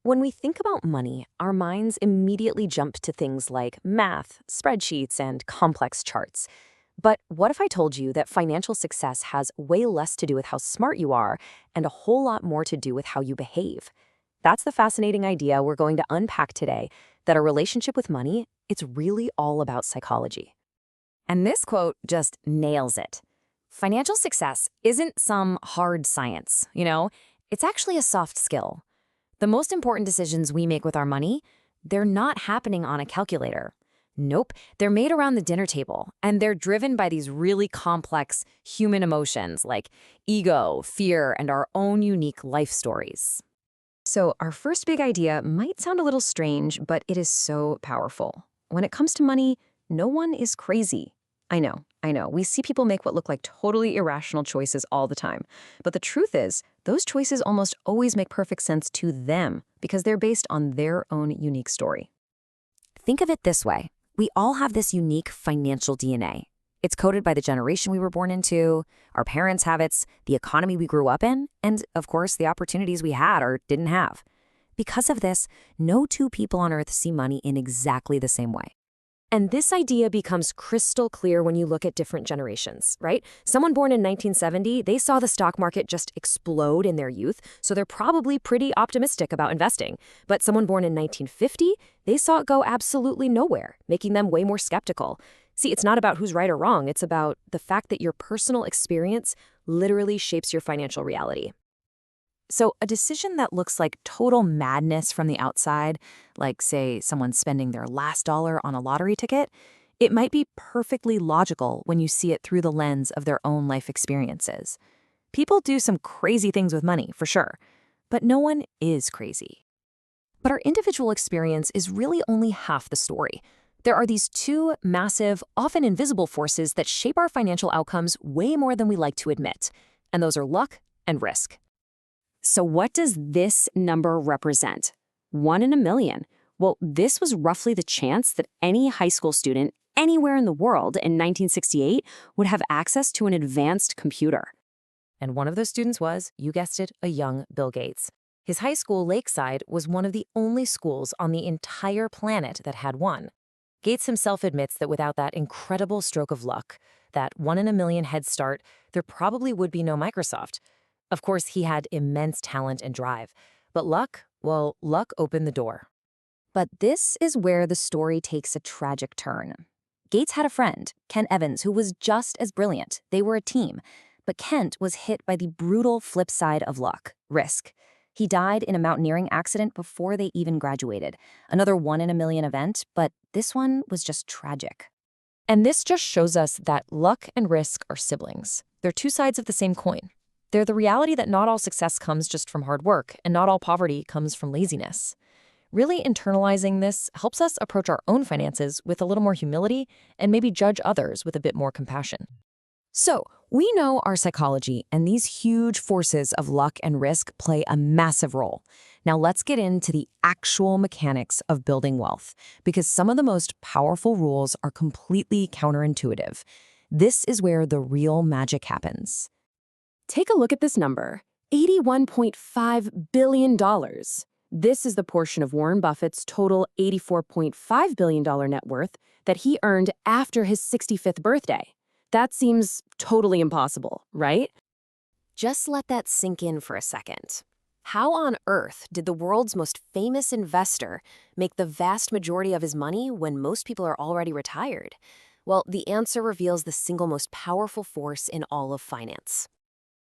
When we think about money, our minds immediately jump to things like math, spreadsheets, and complex charts. But what if I told you that financial success has way less to do with how smart you are and a whole lot more to do with how you behave? That's the fascinating idea we're going to unpack today, that a relationship with money, it's really all about psychology. And this quote just nails it. Financial success isn't some hard science. It's actually a soft skill. The most important decisions we make with our money, they're not happening on a calculator. Nope, they're made around the dinner table, and they're driven by these really complex human emotions like ego, fear, and our own unique life stories. So our first big idea might sound a little strange, but it is so powerful. When it comes to money, no one is crazy. I know. We see people make what look like totally irrational choices all the time. But the truth is, those choices almost always make perfect sense to them because they're based on their own unique story. Think of it this way. We all have this unique financial DNA. It's coded by the generation we were born into, our parents' habits, the economy we grew up in, and, of course, the opportunities we had or didn't have. Because of this, no two people on Earth see money in exactly the same way. And this idea becomes crystal clear when you look at different generations, right? Someone born in 1970, they saw the stock market just explode in their youth, so they're probably pretty optimistic about investing. But someone born in 1950, they saw it go absolutely nowhere, making them way more skeptical. See, it's not about who's right or wrong. It's about the fact that your personal experience literally shapes your financial reality. So a decision that looks like total madness from the outside, like, say, someone spending their last dollar on a lottery ticket, it might be perfectly logical when you see it through the lens of their own life experiences. People do some crazy things with money, for sure, but no one is crazy. But our individual experience is really only half the story. There are these two massive, often invisible forces that shape our financial outcomes way more than we like to admit, and those are luck and risk. So what does this number represent? 1 in a million. Well, this was roughly the chance that any high school student anywhere in the world in 1968 would have access to an advanced computer. And one of those students was, you guessed it, a young Bill Gates. His high school, Lakeside, was one of the only schools on the entire planet that had one. Gates himself admits that without that incredible stroke of luck, that 1 in a million head start, there probably would be no Microsoft. Of course, he had immense talent and drive. But luck opened the door. But this is where the story takes a tragic turn. Gates had a friend, Ken Evans, who was just as brilliant. They were a team. But Kent was hit by the brutal flip side of luck, risk. He died in a mountaineering accident before they even graduated. Another 1 in a million event, but this one was just tragic. And this just shows us that luck and risk are siblings. They're two sides of the same coin. They're the reality that not all success comes just from hard work, and not all poverty comes from laziness. Really internalizing this helps us approach our own finances with a little more humility and maybe judge others with a bit more compassion. So, we know our psychology, and these huge forces of luck and risk play a massive role. Now let's get into the actual mechanics of building wealth, because some of the most powerful rules are completely counterintuitive. This is where the real magic happens. Take a look at this number, $81.5 billion. This is the portion of Warren Buffett's total $84.5 billion net worth that he earned after his 65th birthday. That seems totally impossible, right? Just let that sink in for a second. How on earth did the world's most famous investor make the vast majority of his money when most people are already retired? Well, the answer reveals the single most powerful force in all of finance.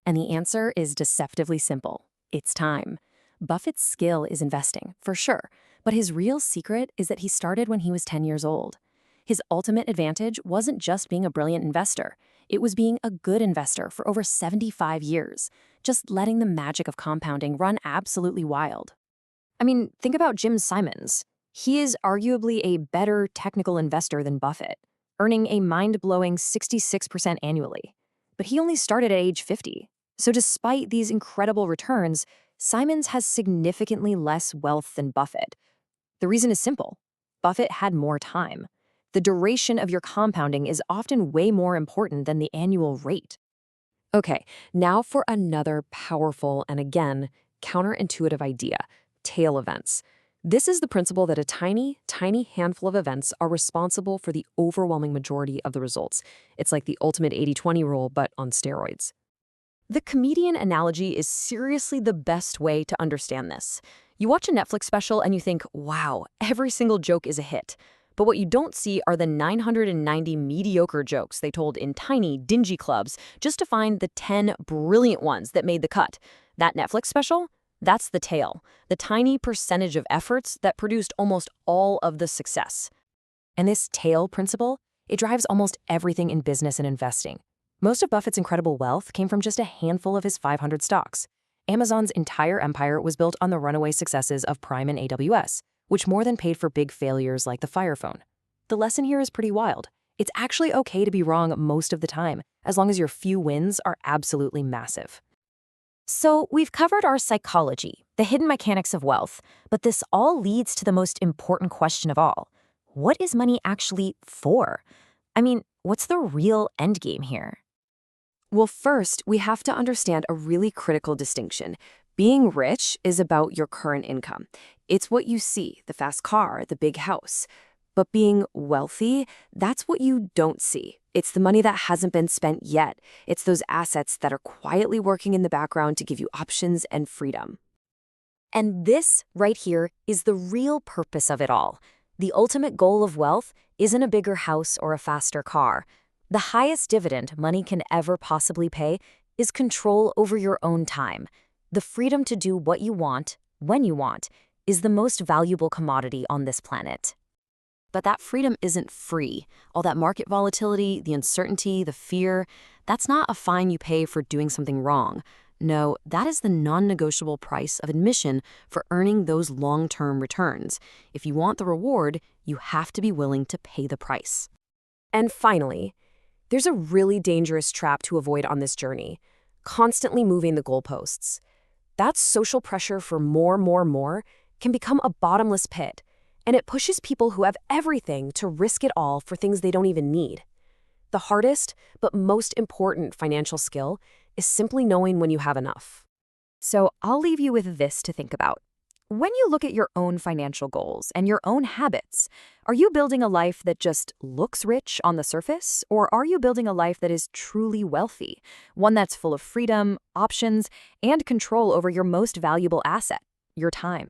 And the answer is deceptively simple. It's time. Buffett's skill is investing, for sure, but his real secret is that he started when he was 10 years old. His ultimate advantage wasn't just being a brilliant investor. It was being a good investor for over 75 years, just letting the magic of compounding run absolutely wild. I mean, think about Jim Simons. He is arguably a better technical investor than Buffett, earning a mind-blowing 66% annually. But he only started at age 50. So despite these incredible returns, Simons has significantly less wealth than Buffett. The reason is simple. Buffett had more time. The duration of your compounding is often way more important than the annual rate. Okay, now for another powerful and, again, counterintuitive idea, tail events. This is the principle that a tiny, tiny handful of events are responsible for the overwhelming majority of the results. It's like the ultimate 80-20 rule, but on steroids. The comedian analogy is seriously the best way to understand this. You watch a Netflix special and you think, wow, every single joke is a hit. But what you don't see are the 990 mediocre jokes they told in tiny, dingy clubs just to find the 10 brilliant ones that made the cut. That Netflix special? That's the tail, the tiny percentage of efforts that produced almost all of the success. And this tail principle, it drives almost everything in business and investing. Most of Buffett's incredible wealth came from just a handful of his 500 stocks. Amazon's entire empire was built on the runaway successes of Prime and AWS, which more than paid for big failures like the Fire Phone. The lesson here is pretty wild. It's actually okay to be wrong most of the time, as long as your few wins are absolutely massive. So we've covered our psychology, the hidden mechanics of wealth, but this all leads to the most important question of all. What is money actually for? I mean, what's the real endgame here? Well, first, we have to understand a really critical distinction. Being rich is about your current income. It's what you see, the fast car, the big house. But being wealthy, that's what you don't see. It's the money that hasn't been spent yet. It's those assets that are quietly working in the background to give you options and freedom. And this, right here, is the real purpose of it all. The ultimate goal of wealth isn't a bigger house or a faster car. The highest dividend money can ever possibly pay is control over your own time. The freedom to do what you want, when you want, is the most valuable commodity on this planet. But that freedom isn't free. All that market volatility, the uncertainty, the fear, that's not a fine you pay for doing something wrong. No, that is the non-negotiable price of admission for earning those long-term returns. If you want the reward, you have to be willing to pay the price. And finally, there's a really dangerous trap to avoid on this journey: constantly moving the goalposts. That social pressure for more can become a bottomless pit. And it pushes people who have everything to risk it all for things they don't even need. The hardest, but most important financial skill is simply knowing when you have enough. So I'll leave you with this to think about. When you look at your own financial goals and your own habits, are you building a life that just looks rich on the surface, or are you building a life that is truly wealthy, one that's full of freedom, options, and control over your most valuable asset, your time?